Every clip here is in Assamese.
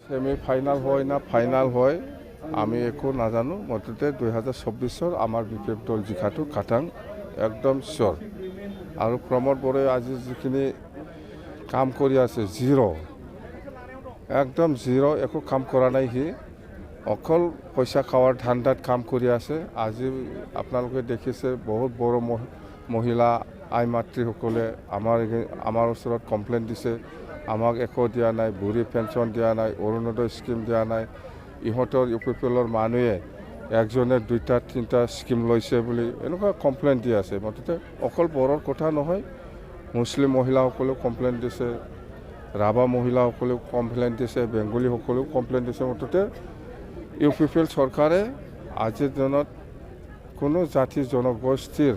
সেমি ফাইনাল হয় না ফাইনাল হয় আমি একো নাজানো মুঠতে 2024 আমাৰ বিপেপ দল জিকাটো খাটাং একদম চিয়ৰ আৰু প্ৰমোদ বড়োৱে আজি যিখিনি কাম কৰি আছে জিৰ' একদম জিৰ' একো কাম কৰা নাই সি অকল পইচা খাৱাৰ ধান্দাত কাম কৰি আছে আজি আপোনালোকে দেখিছে বহুত বড়ো মহিলা আই মাতৃসকলে আমাৰ ওচৰত কমপ্লেইন দিছে আমাক একো দিয়া নাই বুঢ়ী পেঞ্চন দিয়া নাই অৰুণোদয় স্কিম দিয়া নাই ইহঁতৰ ইউপিপিএলৰ মানুহে একজনে 2টা 3টা স্কিম লৈছে বুলি এনেকুৱা কমপ্লেইন দি আছে মুঠতে অকল বড়োৰ কথা নহয় মুছলিম মহিলাসকলেও কমপ্লেইন দিছে ৰাভা মহিলাসকলেও কমপ্লেইন দিছে বেংগলীসকলেও কমপ্লেইন দিছে মুঠতে ইউপিপিএল চৰকাৰে আজিৰ দিনত কোনো জাতি জনগোষ্ঠীৰ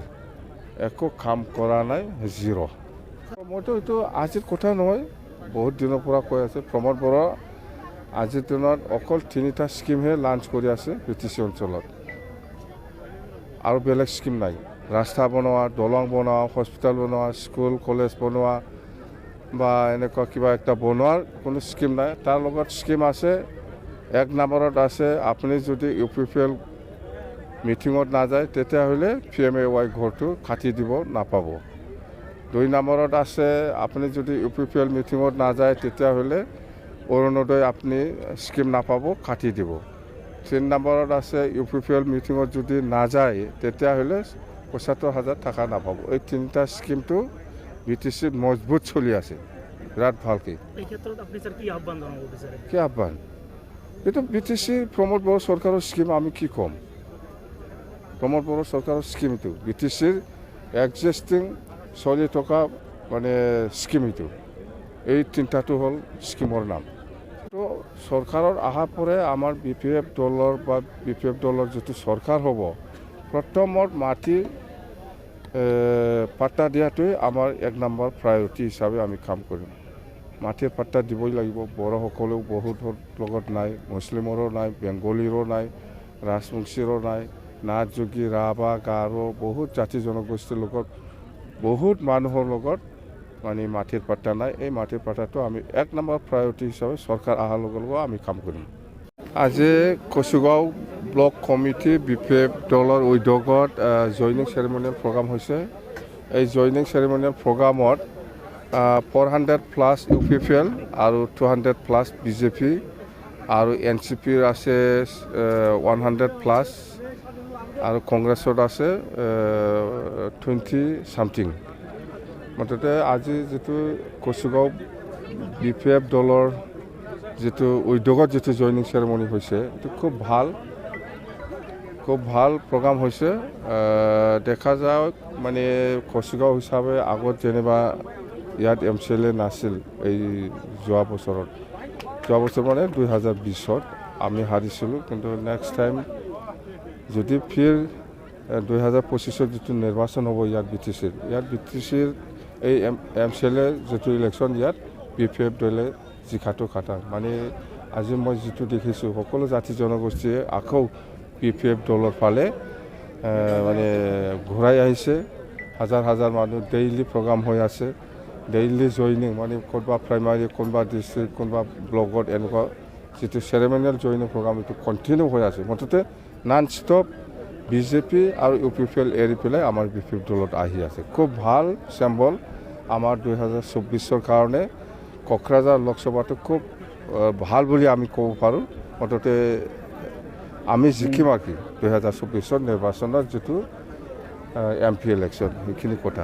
একো কাম কৰা নাই জিৰ' মইতো এইটো আজিৰ কথা নহয় বহুত দিনৰ পৰা কৈ আছে প্ৰমোদ বড়ো আজিৰ দিনত অকল 3টা স্কিমহে লঞ্চ কৰি আছে বিটিচি অঞ্চলত আৰু বেলেগ স্কিম নাই ৰাস্তা বনোৱা দলং বনোৱা হস্পিটেল বনোৱা স্কুল কলেজ বনোৱা বা এনেকুৱা কিবা একটা বনোৱাৰ কোনো স্কিম নাই তাৰ লগত স্কিম আছে 1 নম্বৰত আছে আপুনি যদি ইউপিপিএল মিটিঙত নাযায় তেতিয়াহ'লে PMAY ঘৰটো কাটি দিব নাপাব 2 নম্বৰত আছে আপুনি যদি ইউপিপিএল মিটিঙত নাযায় তেতিয়াহ'লে অৰুণোদয় আপুনি স্কিম নাপাব কাটি দিব 3 নম্বৰত আছে ইউপিপিএল মিটিঙত যদি নাযায় তেতিয়াহ'লে ৭৫,০০০ টকা নাপাব এই 3টা স্কিমটো বিটিচিত মজবুত চলি আছে বিৰাট ভালকৈ এই ক্ষেত্ৰত আপুনি স্যাৰ কি আহ্বান জনাব বিচাৰে কি আহ্বান এইটো বিটিচি প্ৰমোদ বড়ো চৰকাৰৰ স্কিম আমি কি ক'ম প্ৰমোদ বড়ো চৰকাৰৰ স্কিম এইটো বিটিচিৰ এক্সিষ্টিং চলি থকা মানে স্কিম এইটো এই 3টাটো হ'ল স্কিমৰ নাম তো চৰকাৰৰ অহাৰ পৰে আমাৰ বিপিএফ দলৰ বা বিপিএফ দলৰ যিটো চৰকাৰ হ'ব প্ৰথমত মাটি পাট্টা দিয়াটোৱে আমাৰ 1 নম্বৰ প্ৰায়ৰিটি হিচাপে আমি কাম কৰিম মাটিৰ পাট্টা দিবই লাগিব বড়োসকলেও বহুতৰ লগত নাই মুছলিমৰো নাই বেংগলীৰো নাই ৰাজবংশীৰো নাই নাথ যোগী ৰাভা গাৰো বহুত জাতি জনগোষ্ঠীৰ লগত বহুত মানুহৰ লগত মানে মাটিৰ পাট্টা নাই এই মাটিৰ পাট্টাটো আমি 1 নম্বৰ প্ৰায়ৰিটি হিচাপে চৰকাৰ অহাৰ লগে লগে আমি কাম কৰিম আজি কচুগাঁও ব্লক কমিটি বিপিএফ দলৰ উদ্যোগত জইনিং চেৰিমনিয়েল প্ৰগ্ৰাম হৈছে এই জইনিং চেৰিমনিয়েল প্ৰগ্ৰামত 400+ ইউপিপিএল আৰু 200+ বিজেপি আৰু এনচিপিৰ আছে 100+ আৰু কংগ্ৰেছত আছে 20 সামথিং মুঠতে আজি যিটো কচুগাঁও বিপিএফ দলৰ যিটো উদ্যোগত যিটো জইনিং চেৰিমনি হৈছে এইটো খুব ভাল প্ৰগ্ৰাম হৈছে দেখা যাওক মানে কচুগাঁও হিচাপে আগত যেনিবা ইয়াত MCLA নাছিল এই যোৱা বছৰ মানে 2020ত আমি হাৰিছিলোঁ কিন্তু নেক্সট টাইম যদি ফিৰ 2025ত যিটো নিৰ্বাচন হ'ব ইয়াত বিটিচিৰ এই MCLA যিটো ইলেকশ্যন ইয়াত বিপিএফ দলে জিকাটো খাটাং মানে আজি মই যিটো দেখিছোঁ সকলো জাতি জনগোষ্ঠীয়ে আকৌ বিপিএফ দলৰ ফালে মানে ঘূৰাই আহিছে হাজাৰ মানুহ ডেইলি প্ৰগ্ৰাম হৈ আছে ডেইলি জইনিং মানে কোনোবা প্ৰাইমাৰী কোনোবা ডিষ্ট্ৰিক্ট কোনোবা ব্লকত এনেকুৱা যিটো চেৰিমনিয়েল জইনিং প্ৰগ্ৰাম এইটো কণ্টিনিউ হৈ আছে মুঠতে নন ষ্টপ বিজেপি আৰু ইউপিপিএল এৰি পেলাই আমাৰ বিপিএফ দলত আহি আছে খুব ভাল চেম্বল আমাৰ 2024ৰ কাৰণে কোকৰাঝাৰ লোকসভাটো খুব ভাল বুলি আমি ক'ব পাৰোঁ মুঠতে আমি জিকিম আৰু 2024ৰ নিৰ্বাচনৰ যিটো MP ইলেকশ্যন সেইখিনি কথা